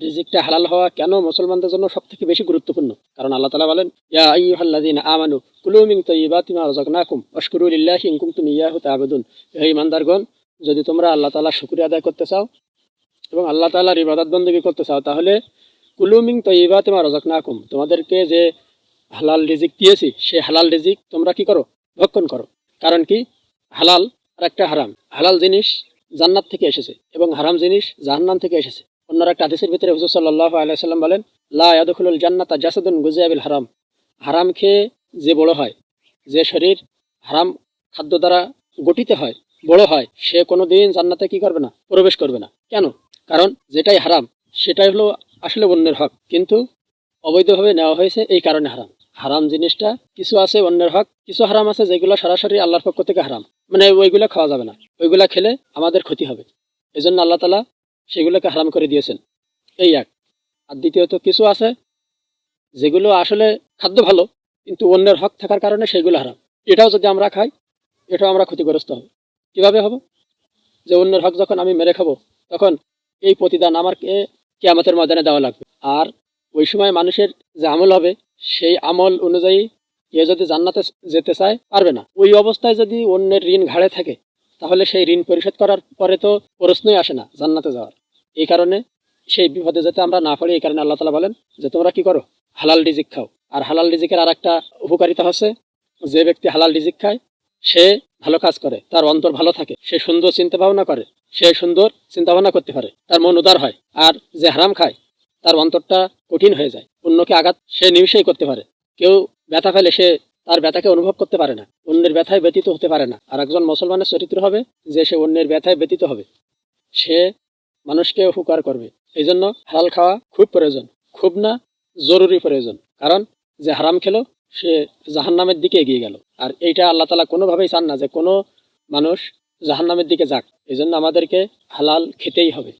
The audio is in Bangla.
রিজিকটা হালাল হওয়া কেন মুসলমানদের জন্য সবথেকে বেশি গুরুত্বপূর্ণ? কারণ আল্লাহ তাআলা বলেন, ইয়া আইয়ুহাল্লাযীনা আমানু কুলু মিন তাইয়্যিবাতি মা রাযাকনাকুম ওয়াশকুরু লিল্লাহি ইন কুনতুম ইয়্যাহু তা'বুদুন। হে ঈমানদারগণ, যদি তোমরা আল্লাহ তাআলার শুকরিয়া আদায় করতে চাও এবং আল্লাহ তাআলার ইবাদত বন্দেগী করতে চাও, তাহলে কুলু মিন তাইয়্যিবাতি মা রাযাকনাকুম, তোমাদেরকে যে হালাল রিজিক দিয়েছি সেই হালাল রিজিক তোমরা কি করো? ভক্ষণ করো। কারণ কি? হালাল আর একটা হারাম। হালাল জিনিস জান্নাত থেকে এসেছে এবং হারাম জিনিস জাহান্নাম থেকে এসেছে। অন্য একটা হাদিসের ভিতরে হুজুর সাল্লাল্লাহু আলাইহি সাল্লাম বলেন, লা ইয়াদখুলুল জান্নাতা জাসাদুন গুযিয়া বিল হারাম। হারাম খেয়ে যে বড় হয়, যে শরীর হারাম খাদ্য দ্বারা গঠিত হয়, বড় হয়, সে কোনোদিন জান্নাতে কি করবে না? প্রবেশ করবে না। কেন? কারণ যেটাই হারাম সেটাই হলো আসলে অন্যের হক, কিন্তু অবৈধভাবে নেওয়া হয়েছে, এই কারণে হারাম। হারাম জিনিসটা কিছু আছে অন্যের হক, কিছু হারাম আছে যেগুলো সরাসরি আল্লাহর পক্ষ থেকে হারাম, মানে ওইগুলো খাওয়া যাবে না, ওইগুলা খেলে আমাদের ক্ষতি হবে। এই জন্য আল্লাহ তাআলা সেগুলোকে হারাম করে দিয়েছেন। এই এক। আর দ্বিতীয়ত কিছু আছে যেগুলো আসলে খাদ্য ভালো, কিন্তু অন্যের হক থাকার কারণে সেগুলো হারাম। এটাও যদি আমরা খাই, এটাও আমরা ক্ষতিগ্রস্ত হব। কিভাবে হব? যে অন্যের হক যখন আমি মেরে খাবো, তখন এই প্রতিদান আমার কিয়ামতের ময়দানে দেওয়া লাগবে। আর ওই সময় মানুষের যে আমল হবে, সেই আমল অনুযায়ী এ যদি জান্নাতে যেতে চায়, পারবে না। ওই অবস্থায় যদি অন্যের ঋণ ঘাড়ে থাকে, তাহলে সেই ঋণ পরিশোধ করার পরে তো প্রশ্নই আসে না জান্নাতে যাওয়ার। এই কারণে সেই বিপদে যাতে আমরা না পড়ি, এই কারণে আল্লাহ তাআলা বলেন যে তোমরা কি করো? হালাল রিজিক খাও। আর হালাল রিজিকের আর একটা উপকারিতা হচ্ছে, যে ব্যক্তি হালাল রিজিক খায় সে ভালো কাজ করে, তার অন্তর ভালো থাকে, সে সুন্দর চিন্তা ভাবনা করে, সে সুন্দর চিন্তা ভাবনা করতে পারে, তার মন উদার হয়। আর যে হারাম খায় তার অন্তরটা কঠিন হয়ে যায়, অন্যকে আঘাত সে নিমিষেই করতে পারে। কেউ ব্যথা ফেলে, সে তার ব্যথাকে অনুভব করতে পারে না, অন্যের ব্যথায় ব্যতীত হতে পারে না। আর একজন মুসলমানের চরিত্র হবে যে সে অন্যের ব্যথায় ব্যতীত হবে, সে মানুষকে উপকার করবে। এই জন্য হালাল খাওয়া খুব প্রয়োজন, খুব না জরুরি প্রয়োজন। কারণ যে হারাম খেলো সে জাহান্নামের দিকে এগিয়ে গেল। আর এইটা আল্লাহ তাআলা কোনোভাবেই চান না যে কোনো মানুষ জাহান্নামের দিকে যাক। এই জন্য আমাদেরকে হালাল খেতেই হবে।